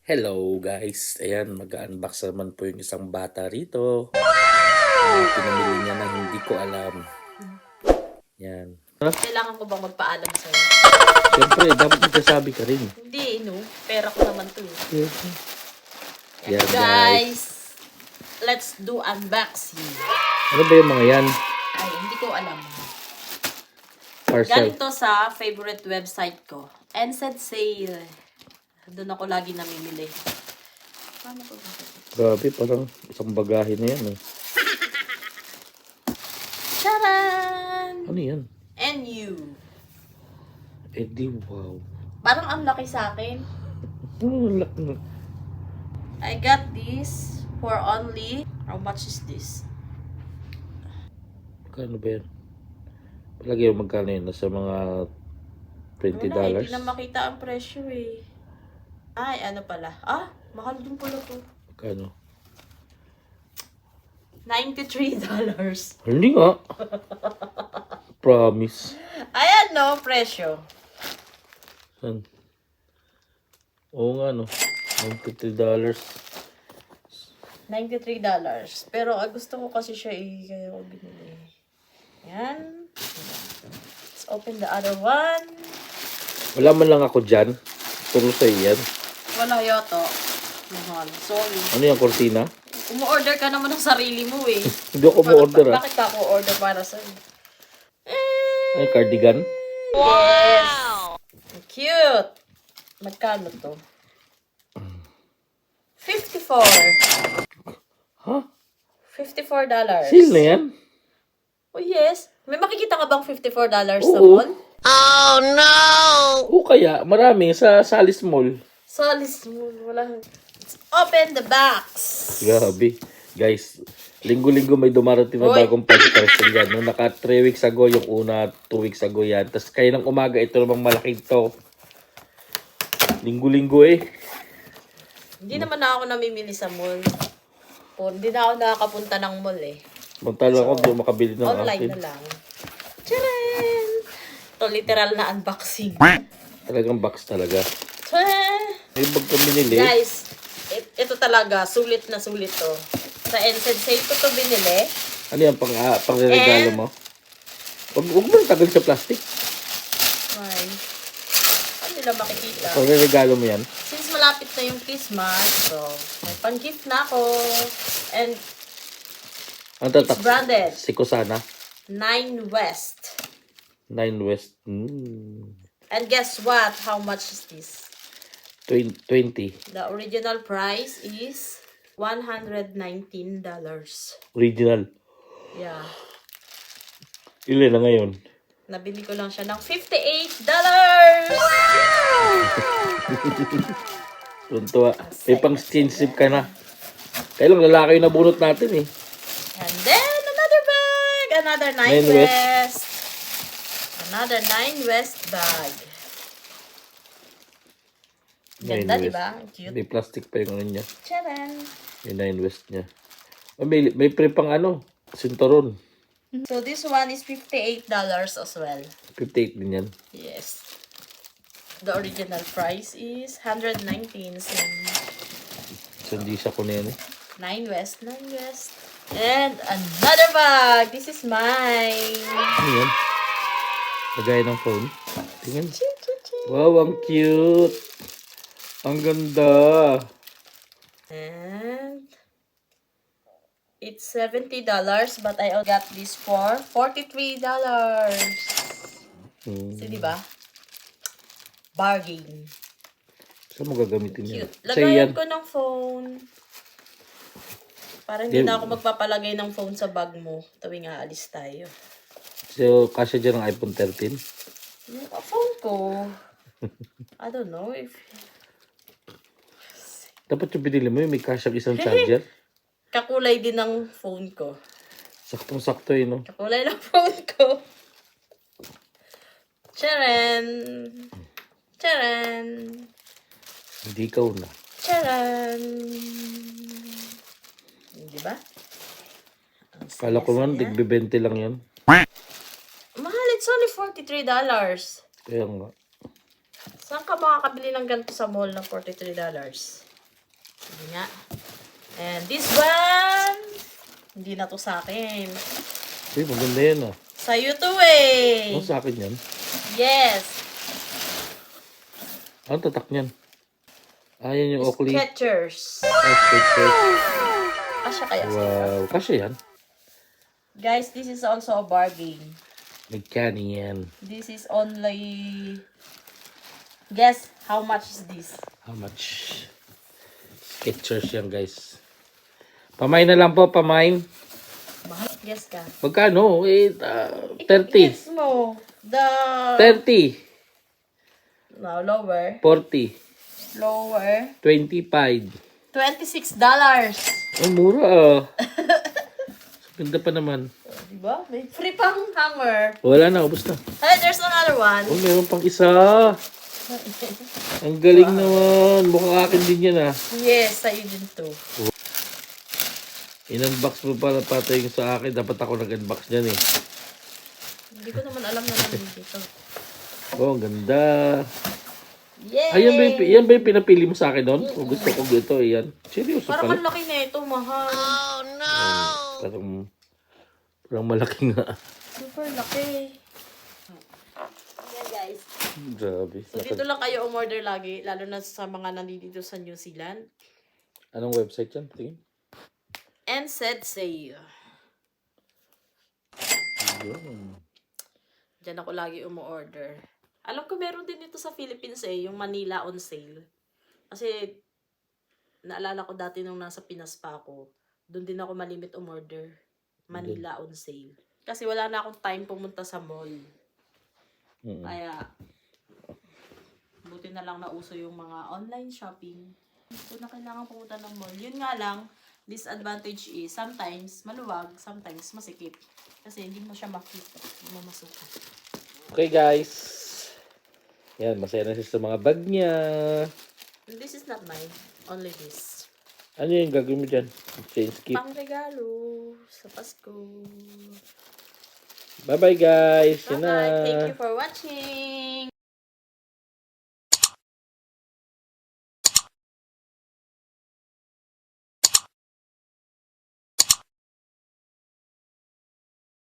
Hello guys, ayan mag-unbox naman po yung isang bata rito. Pinamili niya na hindi ko alam. Yan. Kailangan ko bang magpaalam sa'yo? Siyempre, dapat magkasabi ka rin. Hindi, no? Pera ko naman to. Yan Guys, let's do unboxing. Ano ba yung mga yan? Ay, hindi ko alam. Parcel. Galing to sa favorite website ko. NZSALE. Doon ako lagi namimili. Paano ko ba? Grabe, parang isang bagahe na yan. Charan! Ano yan? NU. Di wow. Parang ang laki sa akin. I got this for only... How much is this? Magkano ba yan? Palagi yung magkano yun? Nasa mga $20. Wala, hindi na makita ang presyo eh. Ay, ano pala? Ah, mahal din pala to. Magkano? $93. Hindi nga. Promise. Ayan no, presyo. Saan? Oo nga no. $50. $93. Pero gusto ko kasi siya eh, kaya ko binili. Yan. Let's open the other one. Wala man lang ako dyan. Puro sa'yo yan. Wala yata. Mahal. Sorry. Ano yung kortina? Umu-order ka naman ng sarili mo eh. Hindi ako ma-order Bakit ka ako order para sa'yo? Ay, cardigan? Yes! Cute! Magkano to? 54. Ha? $54. Sale na yan? Oh yes. May makikita ka bang $54 sa Oo. mall? Oh no! O kaya, marami sa Salis Mall. Solis, wala. Let's open the box. Grabe. Guys, linggo-linggo may dumarating na Hoy. bagong parcel yan. No, naka 3 weeks ago yung una, 2 weeks ago yan. Tapos kayo ng umaga, ito namang malaki to. Linggo-linggo eh. Hindi naman na ako namimili sa mall. Hindi na ako nakakapunta ng mall eh. Mantala ako, doon makabili ng Online akin. na lang. Tcharan! Ito literal na unboxing. Talagang box talaga. Tcharan! Yung bag kami nili. Guys, ito talaga, sulit na sulit to. Sa NZSALE ko to binili. Ano yan, pang-regalo mo? Huwag mo nang tagal sa plastic. Ay, ano nila makikita? Pang-regalo mo yan. Since malapit na yung Christmas, so may pang-gift na ako. And Ang it's tatak? branded. Si Kusana. 9 West. 9 West. And guess what? How much is this? 20. The original price is $119. Original. Yeah. Ilan na ngayon? Nabili ko lang siya ng $58. Tuntua. May pang skinship ka na. Kaya lang lalaki yung nabunot natin eh. And then, another bag. Another 9 9 West. Another 9 West bag. Ganda, 9 di West. ba? Cute. May plastic pa yung ano niya. Charan! Yung 9 West niya. May pre pang ano. Sinturon. So, this one is $58 as well. 58 din yan. Yes. The original price is $119. So, hindi siya ko na yan eh. 9 West, 9 West. And another bag. This is mine. Ano yan? Lagay ng phone. Tingnan. Choo, choo, choo. Wow, ang cute. Ang ganda. And it's $70, but I got this for $43. So, di ba? Bargain. Saan mo gagamitin yan? Cute. Sa'yo yan. Lagayan ko ng phone. Para hindi na ako magpapalagay ng phone sa bag mo tuwing aalis tayo. So, kasya dyan ang iPhone 13? Yung phone ko. I don't know if... Dapat yung binili mo yung may kasya isang charger. Kakulay din ng phone ko. Saktong-sakto eh, no? Kakulay ng phone ko. Charan! Charan! Hindi ikaw na. Charan! Di ba? Kala ko man, tig-20 lang yan. Mahal, it's only $43. Kaya nga. Saan ka makakabili ng ganito sa mall ng $43? Hindi nga. And this one, hindi na to sa akin. Uy, maganda yan ah. Sa'yo to eh. Ano sa akin yan? Yes. Ano tatak niyan? Yan yung Oakley. Skechers. Skechers. Kasya kaya. Wow, kasya yan. Guys, this is also a bargain. Magkano yan? This is only... Guess how much is this? How much? Skechers yan guys. Pamain na lang po, pamain. Mahal. Guess ka. Magkano? 30. Guess mo. The... 30. No, lower. 40. Lower. 25. $26. Oh, mura ah. Ganda pa naman. Diba? May free pang hanger. Wala na, ubos na. Hey, there's another one. Oh, meron pang isa. Ang galing naman. Mukhang akin din yan ah. Yes, sa'yo din to. In-unbox mo pala pati yung sa akin. Dapat ako nag-unbox dyan eh. Hindi ko naman alam na nandito ito. Oh, ang ganda. Yay! Yan ba yung pinapili mo sa akin doon? O gusto ko dito, yan. Seryoso Parang pala. ang laki na ito, mahal. Oh, no! Parang malaki nga. Super laki. Yan, guys. Grabe. So, dito lang kayo umorder lagi, lalo na sa mga nandito sa New Zealand. Anong website yan? Tingin. NZSALE. Yun. Diyan ako lagi umu-order. Alam ko meron din dito sa Philippines eh, yung Manila on sale. Kasi, naalala ko dati nung nasa Pinas pa ako, doon din ako malimit umorder. Manila on sale. Kasi wala na akong time pumunta sa mall. Kaya, buti na lang nauso yung mga online shopping. So, na kailangan pumunta ng mall. Yun nga lang, disadvantage is, sometimes maluwag, sometimes masikip. Kasi hindi mo siya makita, hindi mo masukat. Okay guys. Yan, masaya na siya sa mga bag niya. This is not mine, only this. Ano yung gagawin mo dyan? Chain skip. Pang regalo sa Pasko. Bye bye guys. Yan na. Bye-bye. Thank you for watching.